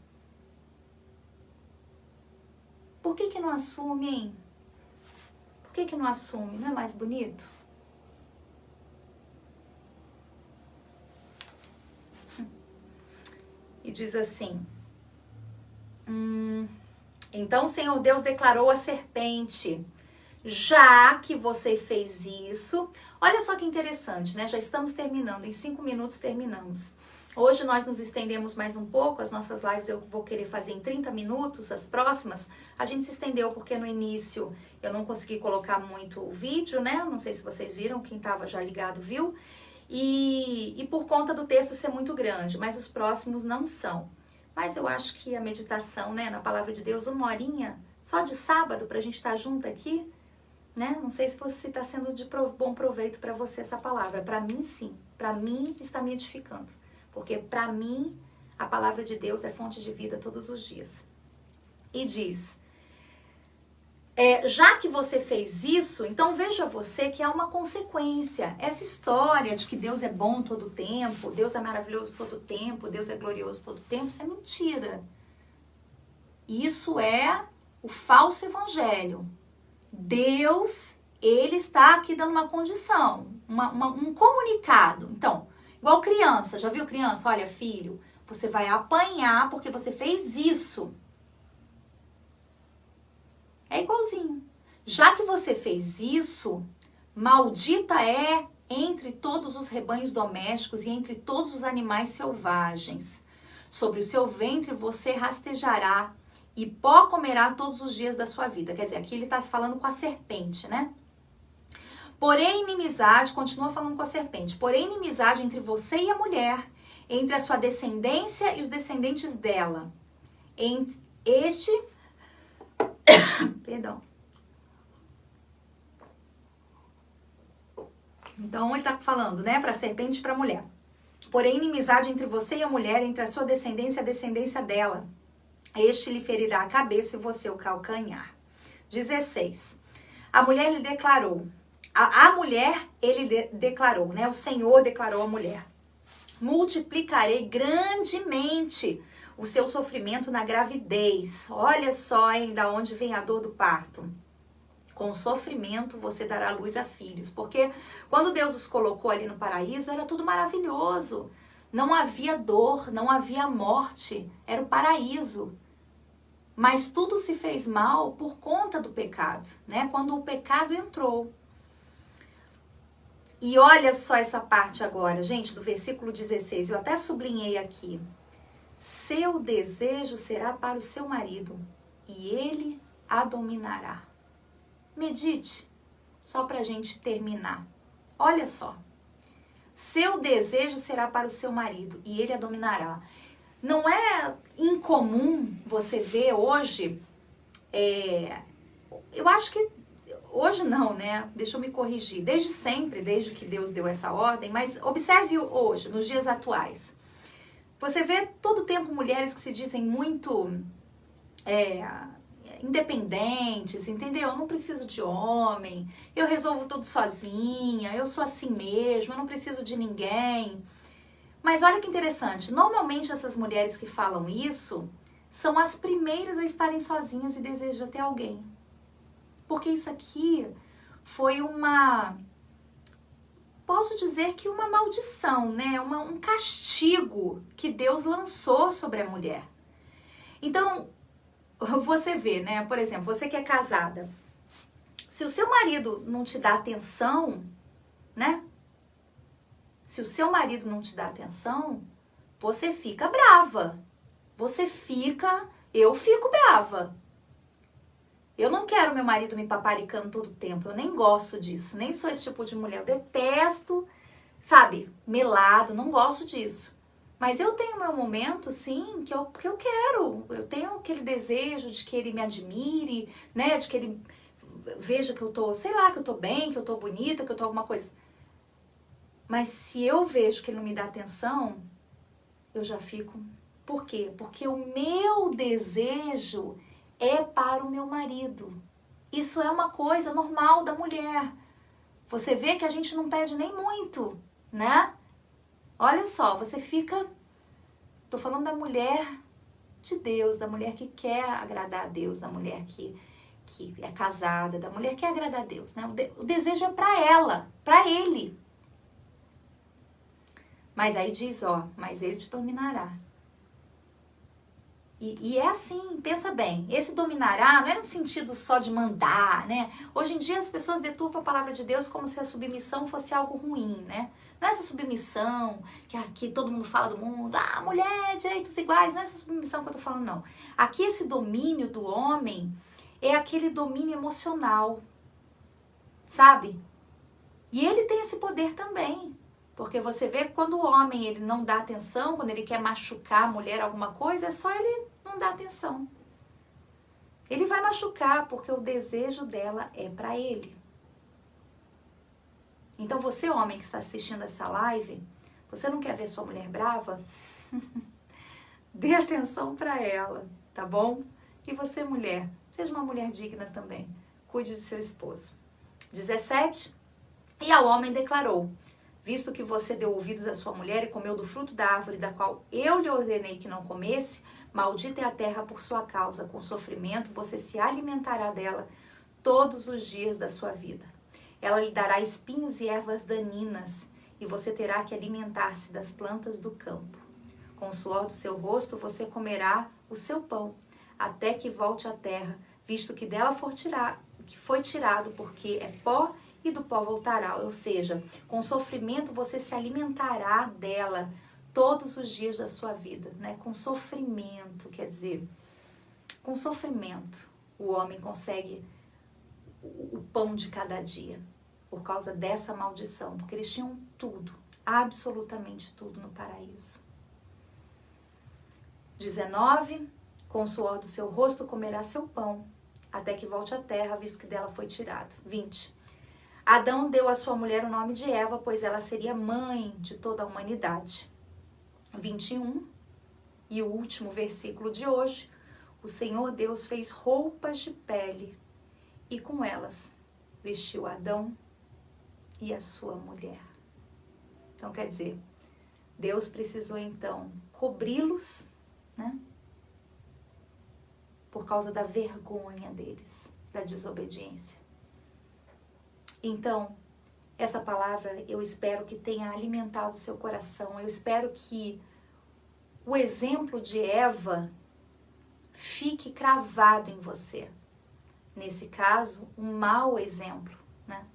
Por que não assume, hein? Por que não assume? Não é mais bonito? E diz assim, Então o Senhor Deus declarou à serpente: já que você fez isso... Olha só que interessante, né? Já estamos terminando, em 5 minutos terminamos. Hoje nós nos estendemos mais um pouco, as nossas lives eu vou querer fazer em 30 minutos, as próximas. A gente se estendeu porque no início eu não consegui colocar muito o vídeo, né? Não sei se vocês viram, quem estava já ligado viu. E por conta do texto ser muito grande, mas os próximos não são. Mas eu acho que a meditação, né, na Palavra de Deus, 1 horinha, só de sábado, pra gente estar junto aqui, né? Não sei se você está sendo de bom proveito para você essa palavra. Para mim, sim. Para mim, está me edificando. Porque para mim, a palavra de Deus é fonte de vida todos os dias. E diz, já que você fez isso, então veja você que há uma consequência. Essa história de que Deus é bom todo o tempo, Deus é maravilhoso todo o tempo, Deus é glorioso todo o tempo, isso é mentira. Isso é o falso evangelho. Deus, ele está aqui dando uma condição, um comunicado. Então, igual criança, já viu criança? Olha, filho, você vai apanhar porque você fez isso. É igualzinho. Já que você fez isso, maldita é entre todos os rebanhos domésticos e entre todos os animais selvagens. Sobre o seu ventre você rastejará e pó comerá todos os dias da sua vida. Quer dizer, aqui ele está falando com a serpente, né? Porém, inimizade, continua falando com a serpente, porém, inimizade entre você e a mulher, entre a sua descendência e os descendentes dela. Perdão. Então, ele está falando, né, para a serpente e para a mulher. Porém, inimizade entre você e a mulher, entre a sua descendência e a descendência dela. Este lhe ferirá a cabeça e você o calcanhar. 16. A mulher lhe declarou. A mulher, ele declarou, né? O Senhor declarou à mulher. Multiplicarei grandemente o seu sofrimento na gravidez. Olha só, hein, da onde vem a dor do parto. Com sofrimento você dará luz a filhos. Porque quando Deus os colocou ali no paraíso, era tudo maravilhoso. Não havia dor, não havia morte. Era o paraíso. Mas tudo se fez mal por conta do pecado, né? Quando o pecado entrou. E olha só essa parte agora, gente, do versículo 16. Eu até sublinhei aqui. Seu desejo será para o seu marido e ele a dominará. Medite, só para a gente terminar. Olha só. Seu desejo será para o seu marido e ele a dominará. Não é incomum você ver hoje, eu acho que, hoje não, né? Deixa eu me corrigir. Desde sempre, desde que Deus deu essa ordem, mas observe hoje, nos dias atuais. Você vê todo o tempo mulheres que se dizem muito independentes, entendeu? Eu não preciso de homem, eu resolvo tudo sozinha, eu sou assim mesmo, eu não preciso de ninguém. Mas olha que interessante, normalmente essas mulheres que falam isso são as primeiras a estarem sozinhas e desejam ter alguém. Porque isso aqui foi posso dizer que uma maldição, né? Um castigo que Deus lançou sobre a mulher. Então, você vê, né? Por exemplo, você que é casada, se o seu marido não te dá atenção, né? Se o seu marido não te dá atenção, você fica brava. Eu fico brava. Eu não quero meu marido me paparicando todo o tempo. Eu nem gosto disso. Nem sou esse tipo de mulher. Eu detesto, sabe, melado. Não gosto disso. Mas eu tenho meu momento, sim, que eu quero. Eu tenho aquele desejo de que ele me admire, né? De que ele veja que eu tô, sei lá, que eu tô bem, que eu tô bonita, que eu tô alguma coisa. Mas se eu vejo que ele não me dá atenção, eu já fico. Por quê? Porque o meu desejo é para o meu marido. Isso é uma coisa normal da mulher. Você vê que a gente não pede nem muito, né? Olha só, você fica... Tô falando da mulher de Deus, da mulher que quer agradar a Deus, da mulher que é casada, da mulher que quer agradar a Deus, né? O desejo é para ela, para ele. Mas aí diz, ó, mas ele te dominará. E é assim, pensa bem, esse dominará não é no sentido só de mandar, né? Hoje em dia as pessoas deturpam a palavra de Deus como se a submissão fosse algo ruim, né? Não é essa submissão que aqui todo mundo fala do mundo, mulher, direitos iguais, não é essa submissão que eu tô falando, não. Aqui esse domínio do homem é aquele domínio emocional, sabe? E ele tem esse poder também. Porque você vê que quando o homem ele não dá atenção, quando ele quer machucar a mulher alguma coisa, é só ele não dar atenção. Ele vai machucar porque o desejo dela é para ele. Então você, homem que está assistindo essa live, você não quer ver sua mulher brava? Dê atenção para ela, tá bom? E você, mulher, seja uma mulher digna também. Cuide de seu esposo. 17. E ao homem declarou: visto que você deu ouvidos à sua mulher e comeu do fruto da árvore da qual eu lhe ordenei que não comesse, maldita é a terra por sua causa. Com sofrimento você se alimentará dela todos os dias da sua vida. Ela lhe dará espinhos e ervas daninas, e você terá que alimentar-se das plantas do campo. Com o suor do seu rosto você comerá o seu pão, até que volte à terra, visto que dela foi tirado, porque é pó e do pó voltará. Ou seja, com sofrimento você se alimentará dela todos os dias da sua vida, né? Com sofrimento, quer dizer, com sofrimento o homem consegue o pão de cada dia, por causa dessa maldição, porque eles tinham tudo, absolutamente tudo no paraíso. 19, com o suor do seu rosto comerá seu pão, até que volte à terra, visto que dela foi tirado. 20. Adão deu à sua mulher o nome de Eva, pois ela seria mãe de toda a humanidade. 21, e o último versículo de hoje: o Senhor Deus fez roupas de pele, e com elas vestiu Adão e a sua mulher. Então, quer dizer, Deus precisou então cobri-los, né? Por causa da vergonha deles, da desobediência. Então, essa palavra eu espero que tenha alimentado o seu coração. Eu espero que o exemplo de Eva fique cravado em você. Nesse caso, um mau exemplo, né?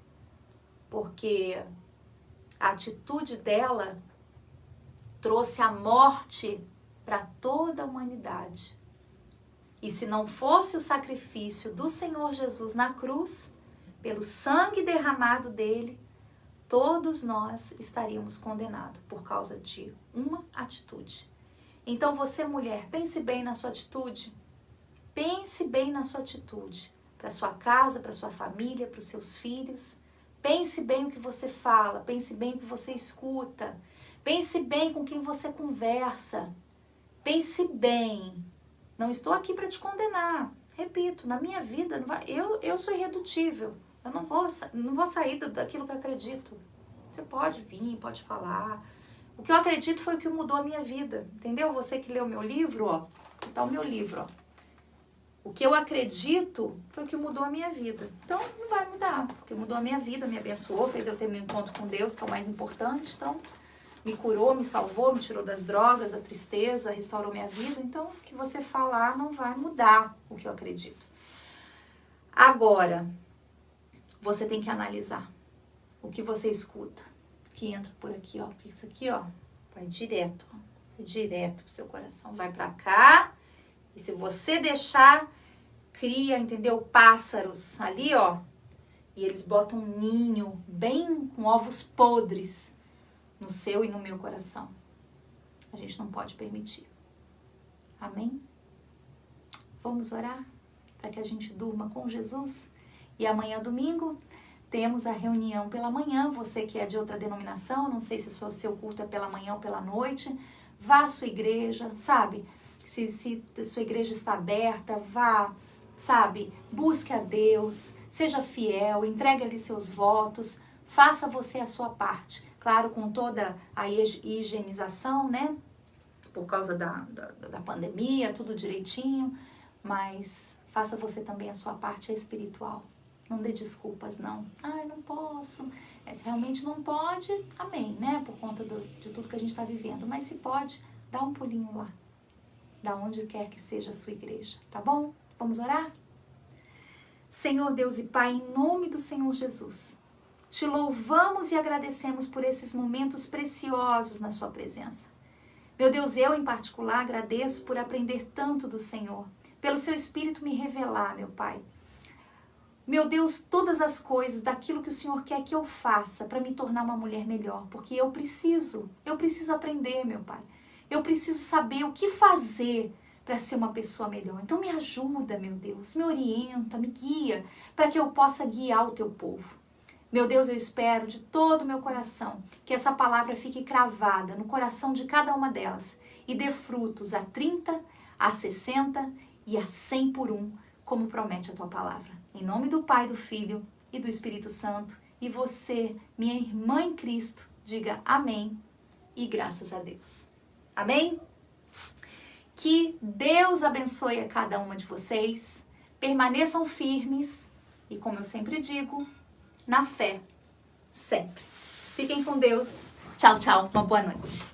Porque a atitude dela trouxe a morte para toda a humanidade. E se não fosse o sacrifício do Senhor Jesus na cruz, pelo sangue derramado dele, todos nós estaríamos condenados por causa de uma atitude. Então você, mulher, pense bem na sua atitude. Pense bem na sua atitude. Para sua casa, para sua família, para os seus filhos. Pense bem o que você fala. Pense bem o que você escuta. Pense bem com quem você conversa. Pense bem. Não estou aqui para te condenar. Repito, na minha vida, eu sou irredutível. Eu não vou sair daquilo que eu acredito. Você pode vir, pode falar. O que eu acredito foi o que mudou a minha vida. Entendeu? Você que leu meu livro, ó. Tá o meu livro, ó. O que eu acredito foi o que mudou a minha vida. Então, não vai mudar. Porque mudou a minha vida, me abençoou, fez eu ter meu encontro com Deus, que é o mais importante. Então, me curou, me salvou, me tirou das drogas, da tristeza, restaurou minha vida. Então, o que você falar não vai mudar o que eu acredito. Agora, você tem que analisar o que você escuta, o que entra por aqui, ó. Porque isso aqui, ó, vai direto, ó. Vai direto pro seu coração. Vai pra cá. E se você deixar, cria, entendeu? Pássaros ali, ó. E eles botam um ninho bem com ovos podres no seu e no meu coração. A gente não pode permitir. Amém? Vamos orar para que a gente durma com Jesus? E amanhã, domingo, temos a reunião pela manhã. Você que é de outra denominação, não sei se o seu culto é pela manhã ou pela noite, vá à sua igreja, sabe? Se a sua igreja está aberta, vá, sabe? Busque a Deus, seja fiel, entregue ali seus votos, faça você a sua parte. Claro, com toda a higienização, né? Por causa da pandemia, tudo direitinho, mas faça você também a sua parte espiritual. Não dê desculpas, não. Ai, não posso. Se realmente não pode, amém, né? Por conta de tudo que a gente está vivendo. Mas se pode, dá um pulinho lá. da onde quer que seja a sua igreja, tá bom? Vamos orar? Senhor Deus e Pai, em nome do Senhor Jesus, te louvamos e agradecemos por esses momentos preciosos na sua presença. Meu Deus, eu em particular agradeço por aprender tanto do Senhor, pelo seu Espírito me revelar, meu Pai. Meu Deus, todas as coisas daquilo que o Senhor quer que eu faça para me tornar uma mulher melhor, porque eu preciso aprender, meu Pai. Eu preciso saber o que fazer para ser uma pessoa melhor. Então me ajuda, meu Deus, me orienta, me guia, para que eu possa guiar o teu povo. Meu Deus, eu espero de todo o meu coração que essa palavra fique cravada no coração de cada uma delas e dê frutos a 30, a 60 e a 100 por um, como promete a tua palavra. Em nome do Pai, do Filho e do Espírito Santo. E você, minha irmã em Cristo, diga amém e graças a Deus. Amém? Que Deus abençoe a cada uma de vocês. Permaneçam firmes e, como eu sempre digo, na fé, sempre. Fiquem com Deus. Tchau, tchau. Uma boa noite.